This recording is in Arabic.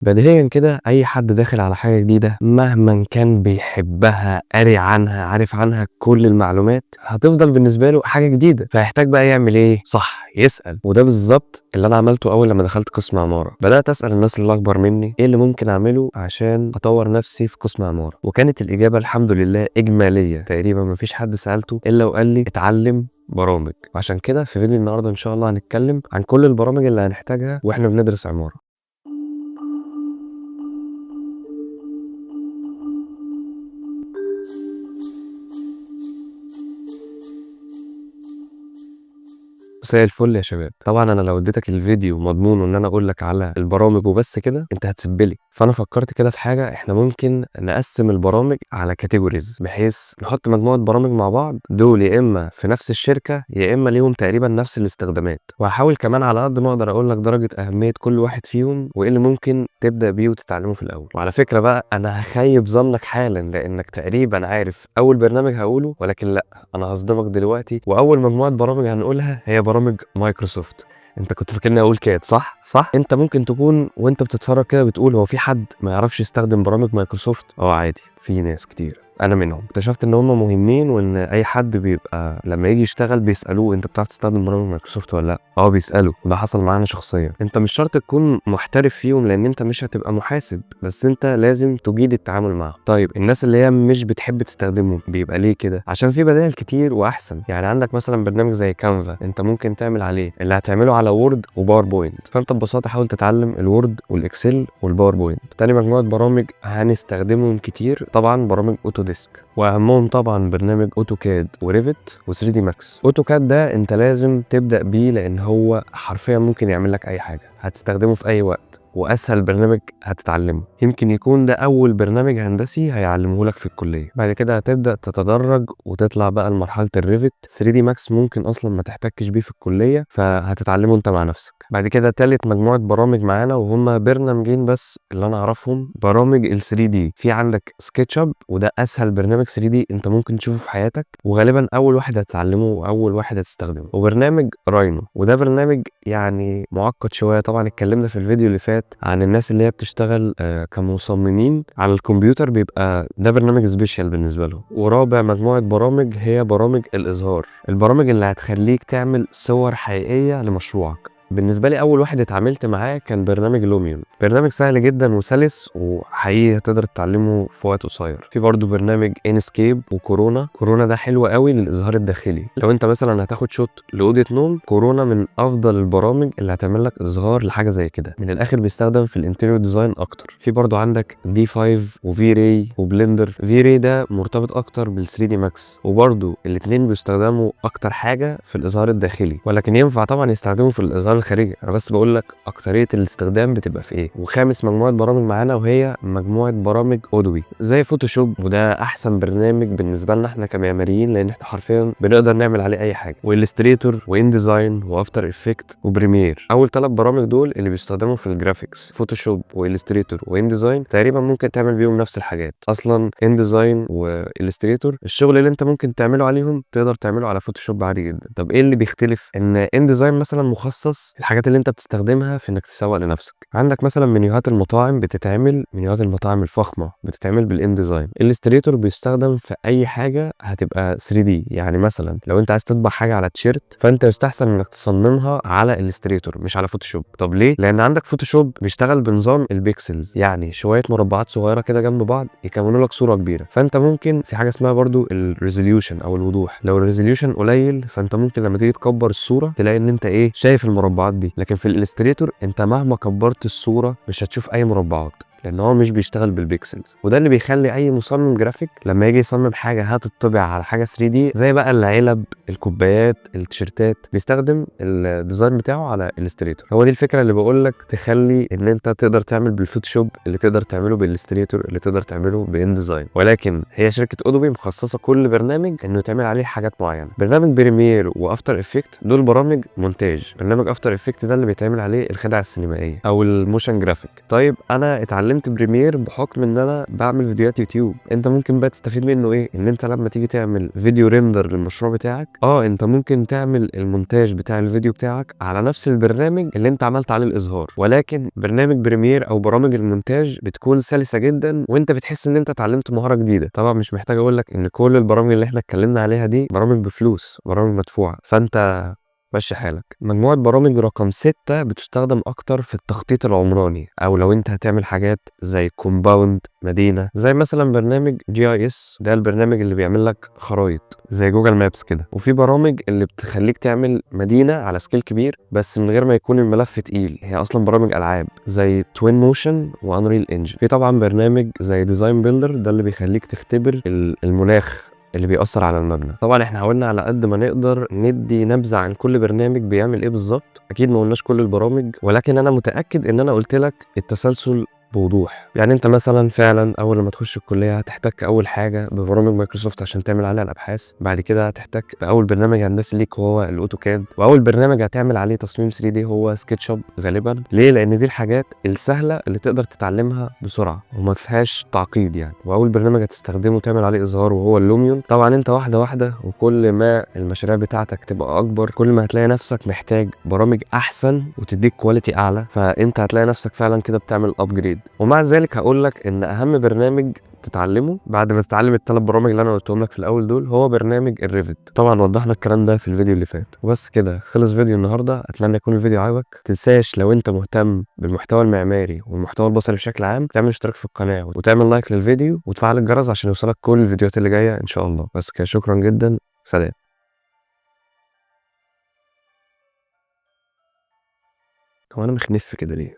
بديهيًا كده أي حد داخل على حاجة جديدة مهمًا كان بيحبها، قاري عنها، عارف عنها كل المعلومات، هتفضل بالنسبة له حاجة جديدة، فهيحتاج بقى يعمل إيه؟ صح، يسأل، وده بالضبط اللي أنا عملته أول لمّا دخلت قسم عمارة، بدأت أسأل الناس اللي أكبر مني إيه اللي ممكن أعمله عشان أطوّر نفسي في قسم عمارة، وكانت الإجابة الحمد لله إجمالية، تقريبًا ما فيش حد سألته إلا وقال لي اتعلم برامج، وعشان كده في فيديو النهارده إن شاء الله هنتكلم عن كل البرامج اللي هنحتاجها وإحنا بندرس عمارة. مساء الفل يا شباب. طبعا انا لو اديتك الفيديو مضمونه ان انا اقول لك على البرامج وبس كده انت هتسبلي، فانا فكرت كده في حاجه احنا ممكن نقسم البرامج على كاتيجوريز بحيث نحط مجموعه برامج مع بعض، دول يا اما في نفس الشركه يا اما ليهم تقريبا نفس الاستخدامات، وهحاول كمان على قد ما اقدر اقول لك درجه اهميه كل واحد فيهم وايه اللي ممكن تبدا بيه وتتعلمه في الاول. وعلى فكره بقى انا هخيب ظنك حالا لانك تقريبا عارف اول برنامج هقوله، ولكن لا، انا هصدمك دلوقتي، واول مجموعه برامج هنقولها هي برامج مايكروسوفت. انت كنت فاكرني اقول كات؟ صح. انت ممكن تكون وانت بتتفرج كده بتقول هو في حد ما يعرفش يستخدم برامج مايكروسوفت؟ عادي، في ناس كتير، انا منهم. اكتشفت ان هم مهمين وان اي حد بيبقى لما يجي يشتغل بيسالوه انت بتعرف تستخدم برامج مايكروسوفت ولا لا. بيسالوا، وده حصل معانا شخصيا. انت مش شرط تكون محترف فيهم لان انت مش هتبقى محاسب، بس انت لازم تجيد التعامل معاهم. طيب الناس اللي هي مش بتحب تستخدمه بيبقى ليه كده؟ عشان في بدائل كتير واحسن. يعني عندك مثلا برنامج زي كانفا، انت ممكن تعمل عليه اللي هتعمله على وورد وباوربوينت، فانت ببساطه حاول تتعلم الوورد والاكسل والباوربوينت. تاني مجموعه برامج هنستخدمهم كتير طبعا برامج اوتوديسك، واهمهم طبعا برنامج اوتوكاد وريفت و3 دي ماكس. اوتوكاد ده انت لازم تبدا بيه لان هو حرفيا ممكن يعمل لك اي حاجه، هتستخدمه في اي وقت، واسهل برنامج هتتعلمه. يمكن يكون ده اول برنامج هندسي هيعلمه لك في الكليه. بعد كده هتبدا تتدرج وتطلع بقى لمرحله الريفت. 3 دي ماكس ممكن اصلا ما تحتكش بيه في الكليه، فهتتعلمه انت مع نفسك. بعد كده تالت مجموعه برامج معانا وهم برنامجين بس اللي انا اعرفهم، برامج ال 3 دي. في عندك سكتش اب، وده اسهل برنامج 3 دي انت ممكن تشوفه في حياتك، وغالبا اول واحد هتتعلمه واول واحد هتستخدمه. وبرنامج راينو، وده برنامج يعني معقد شويه. طبعا اتكلمنا في الفيديو اللي فات عن الناس اللي هي بتشتغل كمصممين على الكمبيوتر، بيبقى ده برنامج سبيشال بالنسبه له. ورابع مجموعه برامج هي برامج الاظهار، البرامج اللي هتخليك تعمل صور حقيقيه لمشروعك. بالنسبه لي اول واحد اتعاملت معاه كان برنامج لوميون، برنامج سهل جدا وسلس وحقيقي تقدر تتعلمه في وقت قصير. في برضو برنامج انسكيب وكورونا. كورونا ده حلو قوي للاظهار الداخلي، لو انت مثلا هتاخد شوت لاوضه نوم، كورونا من افضل البرامج اللي هتعمل لك اظهار لحاجه زي كده. من الاخر بيستخدم في الانتيريور ديزاين اكتر. في برضو عندك دي 5 وفي راي وبلندر. في راي ده مرتبط اكتر بال 3 دي ماكس، وبرضو الاثنين بيستخدموا اكتر حاجه في الاظهار الداخلي، ولكن ينفع طبعا يستخدموا في الاظهار الخارجي. انا بس بقول لك اكتريه الاستخدام بتبقى في ايه. وخامس مجموعه برامج معانا وهي مجموعه برامج اودوبي زي فوتوشوب، وده احسن برنامج بالنسبه لنا احنا كمعماريين لان احنا حرفيا بنقدر نعمل عليه اي حاجه. والستريتور وان ديزاين وافتر افكت وبريمير، اول 3 برامج دول اللي بيستخدموا في الجرافيكس. فوتوشوب والستريتور وان ديزاين تقريبا ممكن تعمل بيهم نفس الحاجات. اصلا ان ديزاين والستريتور الشغل اللي انت ممكن تعمله عليهم تقدر تعمله على فوتوشوب عادي جدا. طب ايه اللي بيختلف؟ ان ان ديزاين مثلا مخصص الحاجات اللي انت بتستخدمها في انك تسوق لنفسك. عندك مثلا منيوهات المطاعم بتتعمل، منيوهات المطاعم الفخمه بتتعمل بالان ديزاين. الستريتور بيستخدم في اي حاجه هتبقى 3 دي، يعني مثلا لو انت عايز تطبع حاجه على تيشيرت فانت يستحسن انك تصممها على الستريتور مش على فوتوشوب. طب ليه؟ لان عندك فوتوشوب بيشتغل بنظام البيكسلز، يعني شويه مربعات صغيره كده جنب بعض يكونوا لك صوره كبيره. فانت ممكن في حاجه اسمها برضو الريزوليوشن او الوضوح، لو الريزوليوشن قليل فانت ممكن لما تيجي تكبر الصوره تلاقي ان انت شايف المربعات دي. لكن في الالستريتور انت مهما كبرت الصوره مش هتشوف اي مربعات لان هو مش بيشتغل بالبيكسلز. وده اللي بيخلي اي مصمم جرافيك لما يجي يصمم حاجه هتطبع على حاجه 3 دي زي بقى العلب، الكوبايات، التيشيرتات، بيستخدم الديزاين بتاعه على الستريتور. هو دي الفكره اللي بقول لك تخلي ان انت تقدر تعمل بالفوتوشوب اللي تقدر تعمله بالستريتور اللي تقدر تعمله بان ديزاين. ولكن هي شركه اودوبي مخصصه كل برنامج انه يتعمل عليه حاجات معينه. برنامج بريمير وافتر افكت دول برامج مونتاج. برنامج افتر افكت ده اللي بيتعمل عليه الخدع السينمائيه او الموشن جرافيك. طيب انا اتعلمت اتعلمت بريمير بحكم ان انا بعمل فيديوهات يوتيوب. انت ممكن بقى تستفيد منه ايه؟ ان انت لما تيجي تعمل فيديو ريندر للمشروع بتاعك، انت ممكن تعمل المونتاج بتاع الفيديو بتاعك على نفس البرنامج اللي انت عملت عليه الاظهار، ولكن برنامج بريمير او برامج المونتاج بتكون سلسه جدا، وانت بتحس ان انت اتعلمت مهاره جديده. طبعا مش محتاج اقول لك ان كل البرامج اللي احنا اتكلمنا عليها دي برامج بفلوس، برامج مدفوعه، فانت مشي حالك. مجموعة برامج رقم 6 بتستخدم أكتر في التخطيط العمراني، أو لو أنت هتعمل حاجات زي كومباوند، مدينة، زي مثلا برنامج GIS، ده البرنامج اللي بيعمل لك خرايط زي جوجل مابس كده. وفي برامج اللي بتخليك تعمل مدينة على سكيل كبير بس من غير ما يكون الملف تقيل، هي أصلا برامج ألعاب زي توين موشن وأنريل إنجن. في طبعا برنامج زي ديزاين بيلدر، ده اللي بيخليك تختبر المناخ اللي بيأثر على المبنى. طبعا احنا حاولنا على قد ما نقدر ندي نبذة عن كل برنامج بيعمل ايه بالظبط، اكيد ما قلناش كل البرامج، ولكن انا متأكد ان انا قلت لك التسلسل بوضوح. يعني انت مثلا فعلا اول ما تخش الكليه هتحتك اول حاجه ببرامج مايكروسوفت عشان تعمل عليها الابحاث، بعد كده هتحتك باول برنامج هندسي ليك وهو الاوتوكاد، واول برنامج هتعمل عليه تصميم 3 دي هو سكتشاب غالبا. ليه؟ لان دي الحاجات السهله اللي تقدر تتعلمها بسرعه وما فيهاش تعقيد يعني. واول برنامج هتستخدمه تعمل عليه اظهار وهو اللوميون. طبعا انت واحده واحده، وكل ما المشاريع بتاعتك تبقى اكبر كل ما هتلاقي نفسك محتاج برامج احسن وتديك كواليتي اعلى، فانت هتلاقي نفسك فعلا كده بتعمل ابجريد. ومع ذلك هقول لك ان اهم برنامج تتعلمه بعد ما تتعلم الثلاث برامج اللي انا قلتهم لك في الاول دول هو برنامج الريفت. طبعا وضحنا الكلام ده في الفيديو اللي فات. وبس كده خلص فيديو النهارده، اتمنى يكون الفيديو عجبك. تنساش لو انت مهتم بالمحتوى المعماري والمحتوى البصري بشكل عام تعمل اشتراك في القناه وتعمل لايك للفيديو وتفعل الجرس عشان يوصلك كل الفيديوهات اللي جايه ان شاء الله. بس كده، شكرا جدا، سلام. هو انا مخنف كده ليه؟